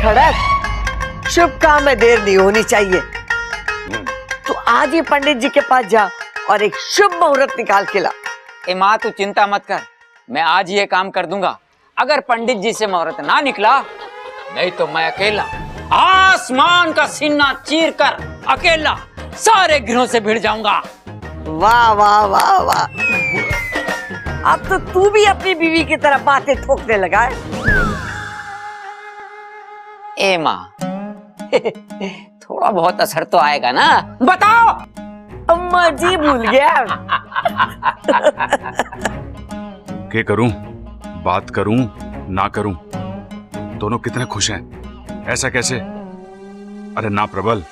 खड़क, शुभ काम में देर नहीं होनी चाहिए। तो आज ही पंडित जी के पास जा और एक शुभ मुहूर्त निकाल के ला। ए माँ तू चिंता मत कर, मैं आज ये काम कर दूंगा। अगर पंडित जी से मुहूर्त ना निकला, नहीं तो मैं अकेला आसमान का सीना चीर कर अकेला सारे ग्रहों से भिड़ जाऊंगा। वाह वाह वाह वाह, अब तो तू भी अपनी बीवी की तरह बातें ठोकने लगा है। ए माँ थोड़ा बहुत असर तो आएगा ना, बताओ। अम्मा जी भूल गया। क्या करूं, बात करूं ना करूं, दोनों कितने खुश हैं। ऐसा कैसे? अरे ना प्रबल,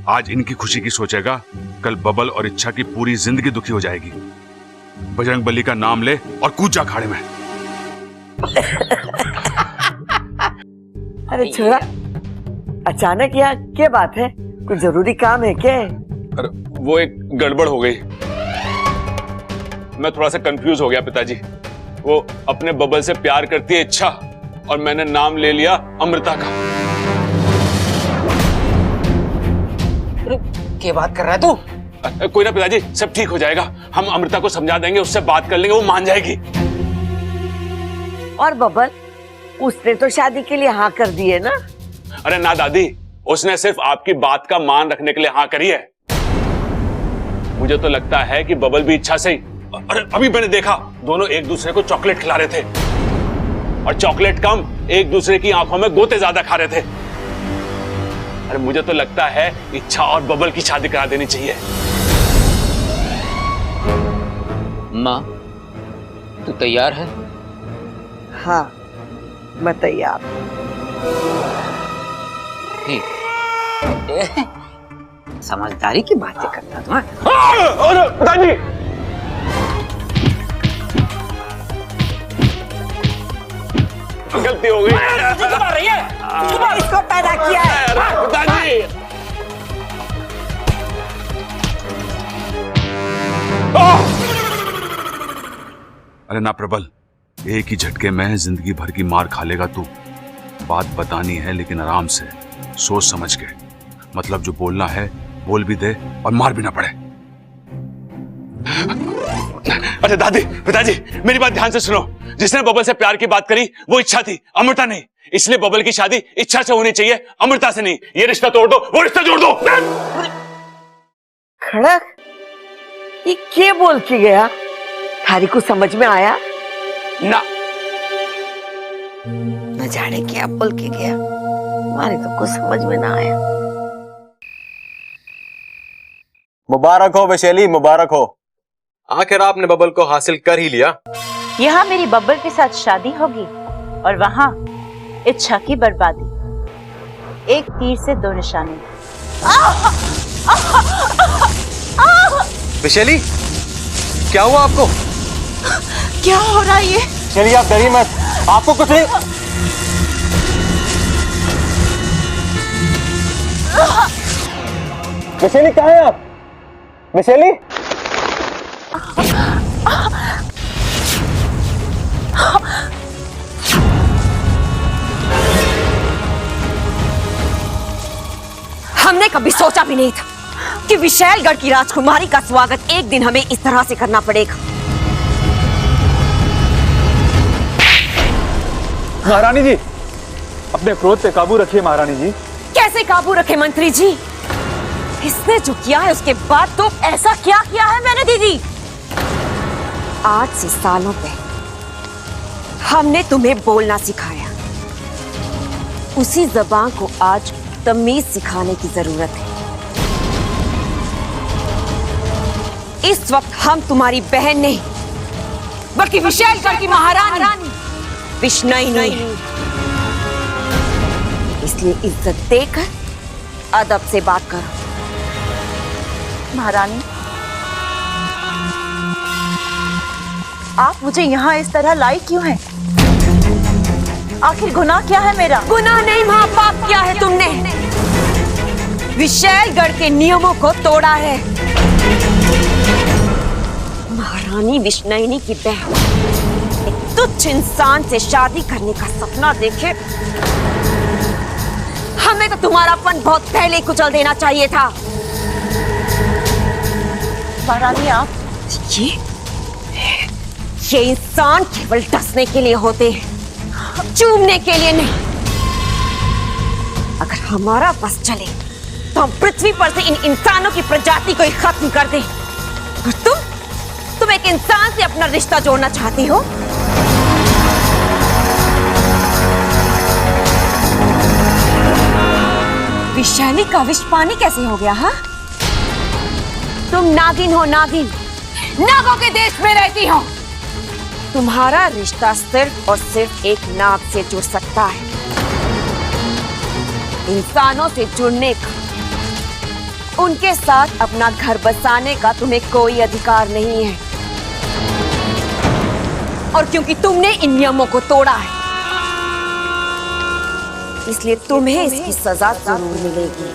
आज इनकी खुशी की सोचेगा, कल बबल और इच्छा की पूरी जिंदगी दुखी हो जाएगी। बजरंग बली का नाम ले और कूद जा खाड़े में। अरे छोरा, अचानक यहाँ क्या बात है? कुछ जरूरी काम है क्या? अरे वो एक गड़बड़ हो गई, मैं थोड़ा सा कंफ्यूज हो गया पिताजी। वो अपने बबल से प्यार करती है इच्छा, और मैंने नाम ले लिया अमृता का। क्या बात कर रहा है तू? कोई ना पिताजी, सब ठीक हो जाएगा। हम अमृता को समझा देंगे, उससे बात कर लेंगे, वो मान जाएगी। और बबल, उसने तो शादी के लिए हाँ कर दी है ना? अरे ना दादी, उसने सिर्फ आपकी बात का मान रखने के लिए हाँ करी है। मुझे तो लगता है कि बबल भी इच्छा से ही, अरे अभी मैंने देखा दोनों एक दूसरे को चॉकलेट खिला रहे थे, और चॉकलेट कम एक दूसरे की आंखों में गोते ज्यादा खा रहे थे। अरे मुझे तो लगता है इच्छा और बबल की शादी करा देनी चाहिए। माँ तू तैयार है? हाँ मैं तैयार। ठीक, समझदारी की बातें करता तू। अरे दादी, गलती हो गई। रही है, इसको पैदा किया है। दादी, अरे ना प्रबल, एक ही झटके में जिंदगी भर की मार खा लेगा तू। बात बतानी है लेकिन आराम से, सोच समझ के। मतलब जो बोलना है बोल भी दे और मार भी ना पड़े। अरे दादी, पिताजी मेरी बात ध्यान से सुनो। जिसने बबल से प्यार की बात करी वो इच्छा थी, अमृता नहीं। इसलिए बबल की शादी इच्छा से होनी चाहिए, अमृता से नहीं। ये रिश्ता तोड़ दो, वो रिश्ता जोड़ दो। खड़क, ये क्या बोल के गया? थारी को समझ में आया ना? न जाने क्या बोल के गया, हमारे तो कुछ समझ में ना आया। मुबारक हो वैशाली, मुबारक हो। आखिर आपने बबल को हासिल कर ही लिया। यहाँ मेरी बब्बर के साथ शादी होगी और वहाँ इच्छा की बर्बादी। एक तीर से दो निशाने। वैशाली, क्या हुआ आपको? क्या हो रहा है ये? चलिए आप डरिए मत, आपको कुछ नहीं। वैशाली कहाँ हैं आप? वैशाली, हमने कभी सोचा भी नहीं था कि विशालगढ़ की राजकुमारी का स्वागत एक दिन हमें इस तरह से करना पड़ेगा। महारानी जी, अपने क्रोध पे काबू रखिए महारानी जी। कैसे काबू रखे मंत्री जी? इसने जो किया है उसके बाद तो ऐसा क्या किया है मैंने दीदी? आज से सालों पहले हमने तुम्हें बोलना सिखाया, उसी जबान को आज तमीज सिखाने की जरूरत है। इस वक्त हम तुम्हारी बहन नहीं बल्कि विशालगढ़ की महारानी विष्णुनी है। इसलिए इज्जत देकर अदब से बात करो। महारानी, आप मुझे यहाँ इस तरह लाई क्यों हैं? आखिर गुनाह क्या है मेरा? गुनाह नहीं मां, पाप किया है तुमने। विशालगढ़ के नियमों को तोड़ा है। महारानी विष्णुनी की बहन एक तुच्छ इंसान से शादी करने का सपना देखे हमें तो तुम्हारापन बहुत पहले ही कुचल देना चाहिए था। महारानी आप ये इंसान केवल डसने के लिए होते हैं, चूमने के लिए नहीं। अगर हमारा बस चले तो हम पृथ्वी पर से इन इंसानों की प्रजाति को ही खत्म कर दें। और तुम एक इंसान से अपना रिश्ता जोड़ना चाहती हो? विषैली का विष पानी कैसे हो गया? हाँ, तुम नागिन हो, नागिन। नागों के देश में रहती हो। तुम्हारा रिश्ता सिर्फ और सिर्फ एक नाग से जुड़ सकता है। इंसानों से जुड़ने का, उनके साथ अपना घर बसाने का तुम्हें कोई अधिकार नहीं है। और क्योंकि तुमने इन नियमों को तोड़ा है, इसलिए तुम्हें इसकी सजा जरूर मिलेगी।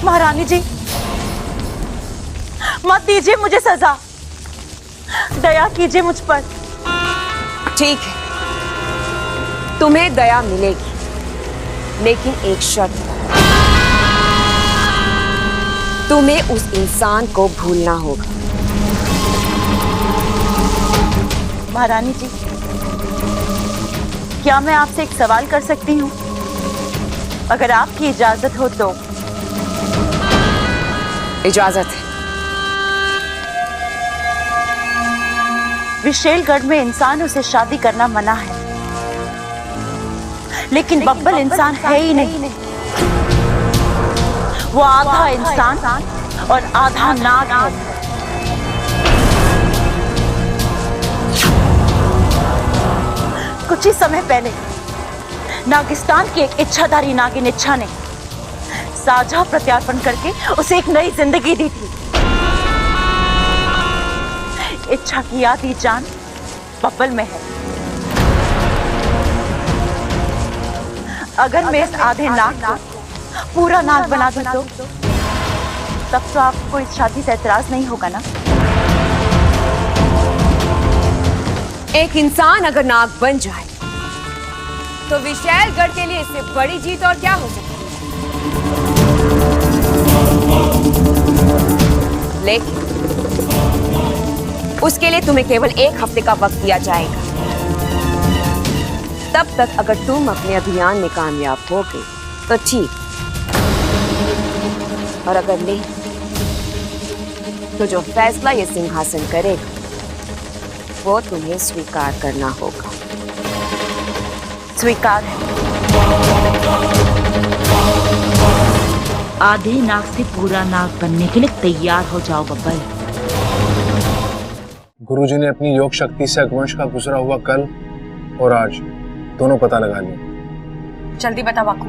महारानी जी, मत दीजिए मुझे सजा, दया कीजिए मुझ पर। ठीक है, तुम्हें दया मिलेगी, लेकिन एक शर्त। तुम्हें उस इंसान को भूलना होगा। महारानी जी, क्या मैं आपसे एक सवाल कर सकती हूँ? अगर आपकी इजाजत हो तो। इजाजत है। विशेलगढ़ में इंसानों से शादी करना मना है, लेकिन बब्बल इंसान है ही नहीं। वो आधा इंसान और आधा नाग है। कुछ ही समय पहले नागिस्तान की एक इच्छाधारी नागिन इच्छा ने साझा प्रत्यार्पण करके उसे एक नई जिंदगी दी थी। इच्छा की आधी जान बब्बल में है। अगर मैं इस आधे नाग को पूरा नाग बना दूं तो तब तो आपको इस शादी से एतराज नहीं होगा ना? एक इंसान अगर नाग बन जाए तो विशैलगढ़ के लिए इससे बड़ी जीत और क्या हो सकती है? लेकिन उसके लिए तुम्हें केवल 1 हफ्ते का वक्त दिया जाएगा। तब तक अगर तुम अपने अभियान में कामयाब हो गए तो ठीक, और अगर नहीं तो जो फैसला ये सिंहासन करेगा वो तुम्हें स्वीकार करना होगा। स्वीकार है। आधे नाग से पूरा नाग बनने के लिए तैयार हो जाओ बब्बल। गुरुजी ने अपनी योग शक्ति से अगवंश का गुजरा हुआ कल और आज दोनों पता लगा लिया। जल्दी बता वाकू,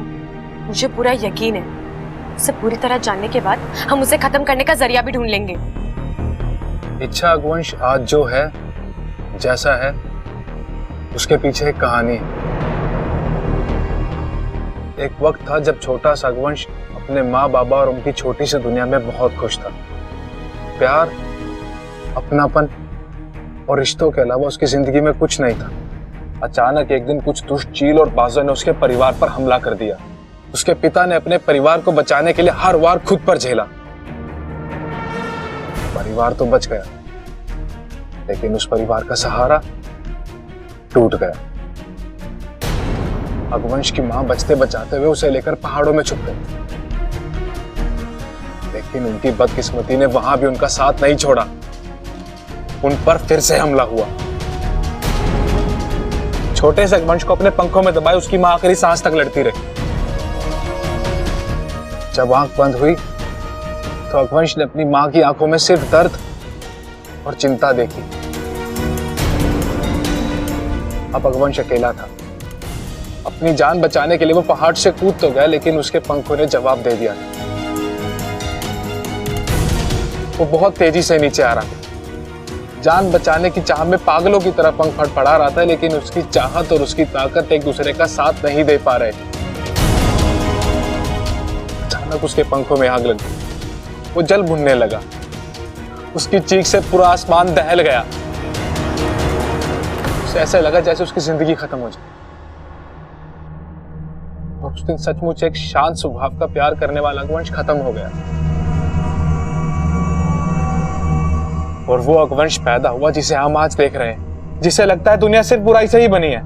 मुझे पूरा यकीन है उसे पूरी तरह जानने के बाद हम उसे खत्म करने का जरिया भी ढूंढ लेंगे। इच्छा अगवंश आज जो है, जैसा है, उसके पीछे एक कहानी है। एक वक्त था जब छोटा सा अगवंश अपने माँ बाबा और उनकी छोटी सी दुनिया में बहुत खुश था। प्यार, अपनापन और रिश्तों के अलावा उसकी जिंदगी में कुछ नहीं था। अचानक एक दिन कुछ दुष्ट चील और बाजों ने उसके परिवार पर हमला कर दिया। उसके पिता ने अपने परिवार को बचाने के लिए हर वार खुद पर झेला। परिवार तो बच गया, लेकिन उस परिवार का सहारा टूट गया। अगवंश की मां बचते बचाते हुए उसे लेकर पहाड़ों में छुप गई, लेकिन उनकी बदकिस्मती ने वहां भी उनका साथ नहीं छोड़ा। उन पर फिर से हमला हुआ। छोटे से अगवंश को अपने पंखों में दबाए उसकी मां आखिरी सांस तक लड़ती रही। जब आंख बंद हुई तो अगवंश ने अपनी मां की आंखों में सिर्फ दर्द और चिंता देखी। अब अगवंश अकेला था। अपनी जान बचाने के लिए वो पहाड़ से कूद तो गया, लेकिन उसके पंखों ने जवाब दे दिया। वो बहुत तेजी से नीचे आ रहा था। जान बचाने की चाह में पागलों की तरह पंख फड़फड़ा रहा था, लेकिन उसकी चाहत और उसकी ताकत एक दूसरे का साथ नहीं दे पा रहे थे। अचानक उसके पंखों में आग लग गई। वो जल भुनने लगा। उसकी चीख से पूरा आसमान दहल गया। उसे ऐसा लगा जैसे उसकी जिंदगी खत्म हो जाए। और उस दिन सचमुच एक शांत स्वभाव का प्यार करने वाला अगवंश खत्म हो गया। और वो अगवंश पैदा हुआ जिसे हम आज देख रहे हैं, जिसे लगता है दुनिया सिर्फ बुराई से ही बनी है,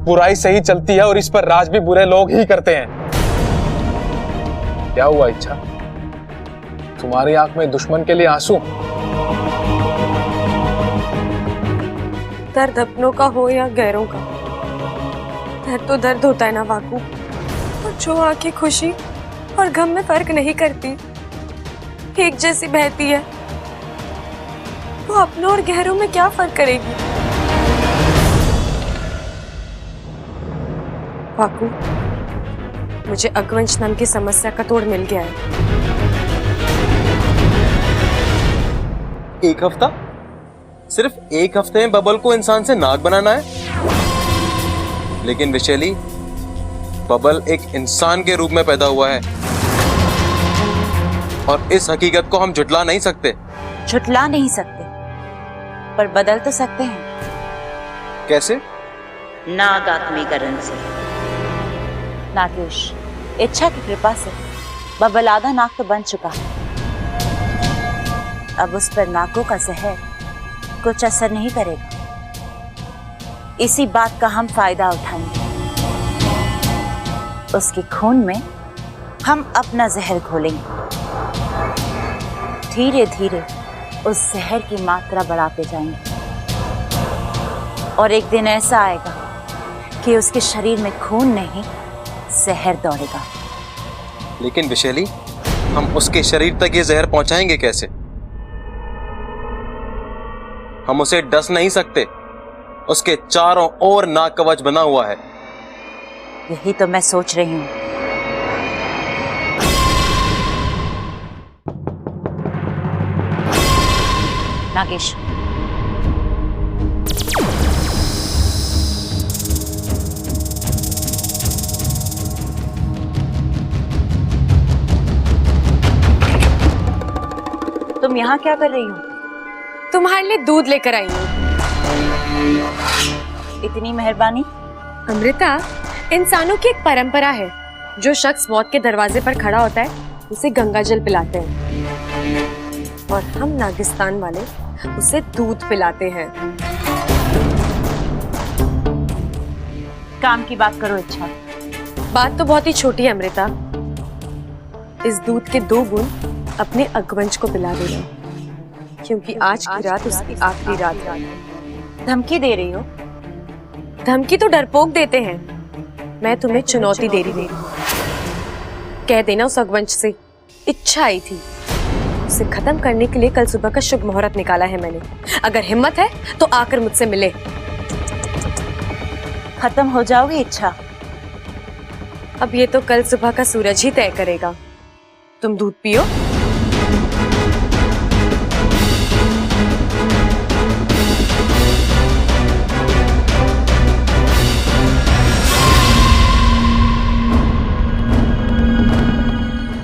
बुराई से ही चलती है और इस पर राज भी बुरे लोग ही करते हैं। क्या हुआ इच्छा? तुम्हारी आंख में दुश्मन के लिए आंसू? दर्द अपनों का हो या गैरों का, दर्द तो दर्द होता है ना वाकू। और जो आंखें खुशी और गम में फर्क नहीं करती, एक जैसी बहती है, वो अपनों और गहरों में क्या फर्क करेगी? वाकू, मुझे अगवंश नाम की समस्या का तोड़ मिल गया है। एक हफ्ता? सिर्फ एक हफ्ते में बबल को इंसान से नाग बनाना है? लेकिन विशैली, बबल एक इंसान के रूप में पैदा हुआ है और इस हकीकत को हम झुटला नहीं सकते। झुटला नहीं सकते, पर बदल तो सकते हैं। कैसे? नाग आत्मीकरण से। नागेश, इच्छा की कृपा से बबल आधा नाग तो बन चुका है। अब उस पर नागों का जहर कुछ असर नहीं करेगा। इसी बात का हम फायदा उठाएंगे। उसके खून में हम अपना जहर घोलेंगे। धीरे धीरे उस जहर की मात्रा बढ़ाते जाएंगे और एक दिन ऐसा आएगा कि उसके शरीर में खून नहीं, जहर दौड़ेगा। लेकिन विशैली, हम उसके शरीर तक ये जहर पहुंचाएंगे कैसे? हम उसे डस नहीं सकते। उसके चारों ओर नाग कवच बना हुआ है। यही तो मैं सोच रही हूं। नागेश, तुम यहाँ क्या कर रही हो? तुम्हारे लिए दूध लेकर आई हूँ। इतनी मेहरबानी। अमृता, इंसानों की एक परंपरा है, जो शख्स मौत के दरवाजे पर खड़ा होता है उसे गंगा जल पिलाते हैं, और हम नागिस्तान वाले उसे दूध पिलाते हैं। काम की बात करो इच्छा। बात तो बहुत ही छोटी है अमृता। इस दूध के 2 बूंद अपने अगवंश को पिला देना, क्योंकि आज की रात उसकी आखिरी रात है। धमकी दे रही हो? धमकी तो डरपोक देते हैं, मैं तुम्हें चुनौती दे रही हूँ। कह देना उस अगवंश से इच्छा आई थी, उसे खत्म करने के लिए कल सुबह का शुभ मुहूर्त निकाला है मैंने। अगर हिम्मत है तो आकर मुझसे मिले। खत्म हो जाओगी इच्छा? अब ये तो कल सुबह का सूरज ही तय करेगा। तुम दूध पियो।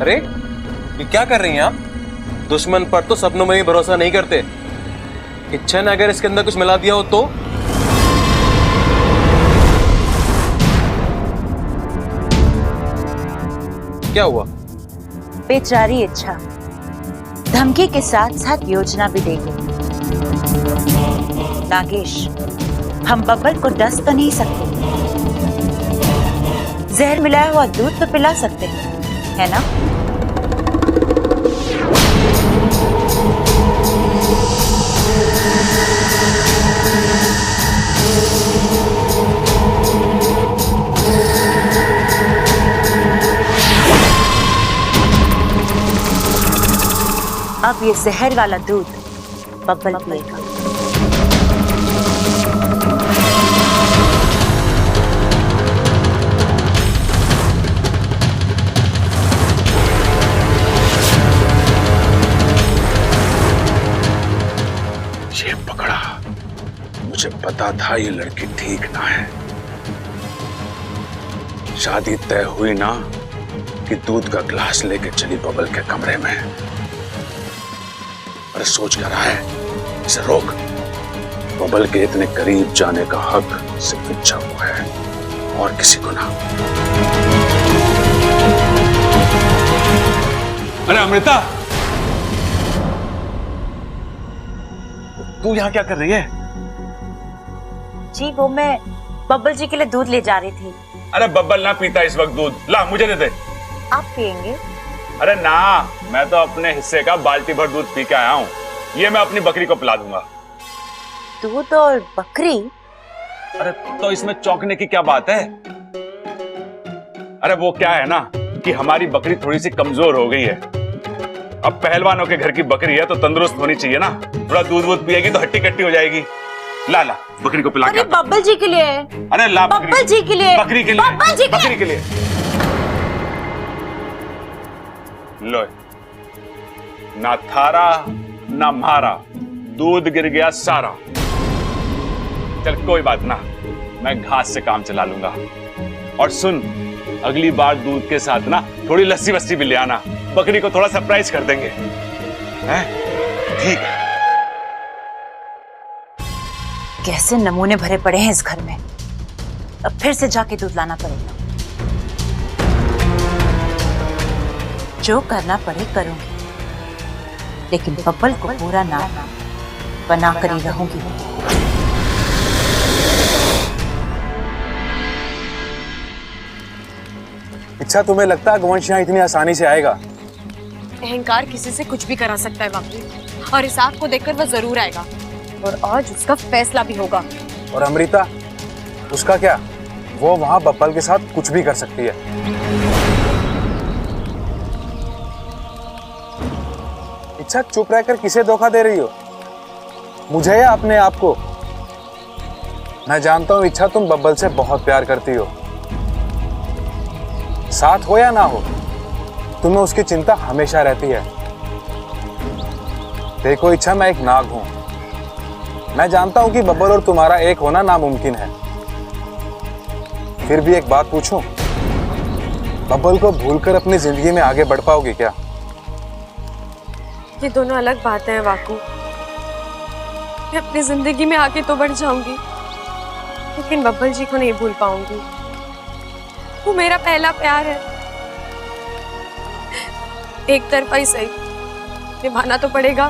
अरे, ये क्या कर रही हैं आप? दुश्मन पर तो सपनों में भी भरोसा नहीं करते। इच्छा ने अगर इसके अंदर कुछ मिला दिया हो तो? क्या हुआ? बेचारी इच्छा धमकी के साथ साथ योजना भी देगी। नागेश, हम बब्बल को डस तो नहीं सकते, जहर मिलाया हुआ दूध तो पिला सकते हैं, है ना? अब ये जहर वाला दूध बब्बल पिएगा। ये पकड़ा, मुझे पता था ये लड़की ठीक ना है। शादी तय हुई ना कि दूध का गिलास लेके चली बबल के कमरे में। अरे सोच क्या रहा है, इसे रोक। बबल के इतने करीब जाने का हक सिर्फ इच्छा को है और किसी को ना। अरे अमृता, तू यहां क्या कर रही है? जी वो मैं बब्बल जी के लिए दूध ले जा रही थी। अरे बब्बल ना पीता इस वक्त दूध, ला मुझे दे दे। आप पियेंगे? अरे ना, मैं तो अपने हिस्से का बाल्टी भर दूध पी के आया हूँ, ये मैं अपनी बकरी को पिला दूंगा। दूध और बकरी? अरे तो इसमें चौंकने की क्या बात है? अरे वो क्या है ना कि हमारी बकरी थोड़ी सी कमजोर हो गई है। अब पहलवानों के घर की बकरी है तो तंदुरुस्त होनी चाहिए ना, थोड़ा दूध वूध पिएगी तो हट्टी कट्टी हो जाएगी। ला ला बकरी को पिला के। अरे बब्बल जी के लिए। अरे ला बब्बल जी के लिए। बकरी के लिए। बब्बल जी बकरी के लिए। लो, ना थारा ना मारा, दूध गिर गया सारा। चल कोई बात ना, मैं घास से काम चला लूंगा। और सुन, अगली बार दूध के साथ ना थोड़ी लस्सी वस्सी भी ले आना, बकरी को थोड़ा सरप्राइज कर देंगे, हैं? ठीक है। कैसे नमूने भरे पड़े हैं इस घर में, अब फिर से जाके दूध लाना पड़ेगा। जो करना पड़े करूंगी, लेकिन बब्बल को पूरा नाम बना कर ही रहूंगी। इच्छा, तुम्हें लगता है गोवंश यहाँ इतनी आसानी से आएगा? अहंकार किसी से कुछ भी करा सकता है बापू, और इस आग को देखकर वह जरूर आएगा और आज उसका फैसला भी होगा। और अमृता, उसका क्या? वो वहां बब्बल के साथ कुछ भी कर सकती है। इच्छा, चुप रहकर किसे धोखा दे रही हो, मुझे या अपने आप को? मैं जानता हूं इच्छा, तुम बब्बल से बहुत प्यार करती हो। साथ हो या ना हो, तुम्हें उसकी चिंता हमेशा रहती है। देखो इच्छा, मैं एक नाग हूं। मैं जानता हूं कि बब्बल और तुम्हारा एक होना नामुमकिन है। फिर भी एक बात पूछूं, बब्बल को भूलकर अपनी जिंदगी में आगे बढ़ पाओगे क्या? ये दोनों अलग बातें हैं वाकू। मैं अपनी जिंदगी में आगे तो बढ़ जाऊंगी, लेकिन बब्बल जी को नहीं भूल पाऊंगी। वो मेरा पहला प्यार है। एक तरफा ही सही, निभाना तो पड़ेगा।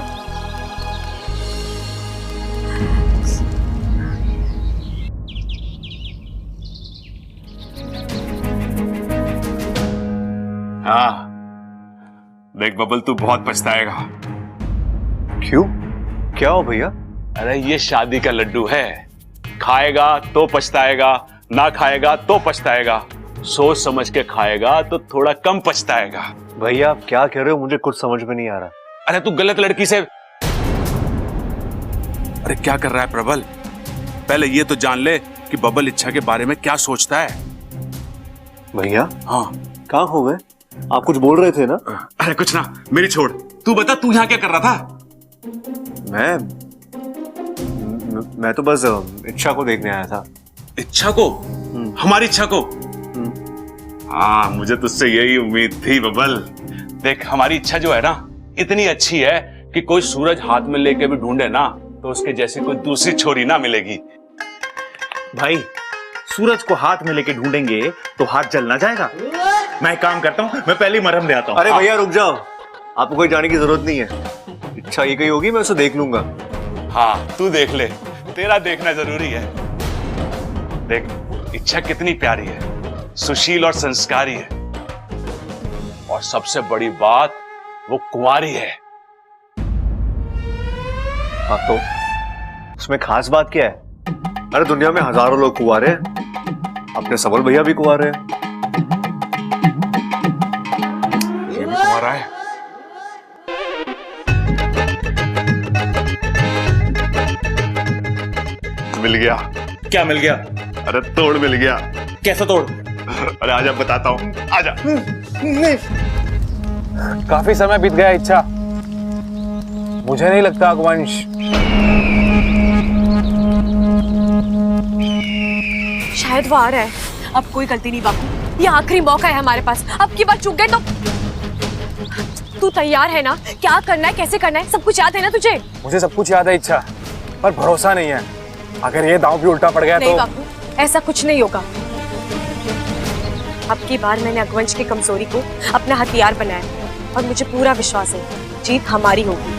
हाँ देख बबल, तू बहुत पछताएगा। क्यों? क्या हो भैया? अरे ये शादी का लड्डू है, खाएगा तो पछताएगा, ना खाएगा तो पछताएगा। सोच समझ के खाएगा तो थोड़ा कम पछताएगा। भैया आप क्या कह रहे हो, मुझे कुछ समझ में नहीं आ रहा। अरे तू गलत लड़की से। अरे क्या कर रहा है प्रबल? पहले ये तो जान ले कि बबल इच्छा के बारे में क्या सोचता है। भैया हाँ, कहाँ हो गए? आप कुछ बोल रहे थे ना? अरे कुछ ना, मेरी छोड़। तू बता, तू यहाँ क्या कर रहा था? मैं तो बस इच्छा को देखने आया था। इच्छा को? हमारी इच्छा को? हाँ, मुझे तुझसे यही उम्मीद थी बबल। देख, हमारी इच्छा जो है ना, इतनी अच्छी है कि कोई सूरज हाथ में लेके भी ढूंढे ना तो उसके जैसी कोई दूसरी छोरी ना मिलेगी। भाई, सूरज को हाथ में लेके ढूंढेंगे तो हाथ जल ना जाएगा। मैं एक काम करता हूँ, मैं पहले मरहम ले आता हूँ। अरे भैया रुक जाओ, आपको कोई जाने की जरूरत नहीं है। इच्छा ये कहीं होगी, मैं उसे देख लूंगा। हाँ तू देख ले, तेरा देखना जरूरी है। देख, इच्छा कितनी प्यारी है, सुशील और संस्कारी है, और सबसे बड़ी बात वो कुंवारी है। हाँ तो उसमें खास बात क्या है? अरे दुनिया में हजारों लोग कुंवारे हैं, अपने सबल भैया भी कुंवारे हैं। ये भी कुंवारा है। मिल गया। क्या मिल गया? अरे तोड़ मिल गया। कैसा तोड़? अरे आजा बताता हूँ, आजा। काफी समय बीत गया इच्छा, मुझे नहीं लगता गोवंश। शायद वो आ रहा है। अब कोई गलती नहीं बापू, ये आखिरी मौका है हमारे पास। अब की बार चूक गए तो तू तैयार है ना? क्या करना है, कैसे करना है, सब कुछ याद है ना तुझे? मुझे सब कुछ याद है इच्छा, पर भरोसा नहीं है। अगर ये दांव भी उल्टा पड़ गया नहीं तो बापू, ऐसा कुछ नहीं होगा। अब की बार मैंने अग्वंश की कमजोरी को अपना हथियार बनाया और मुझे पूरा विश्वास है जीत हमारी होगी।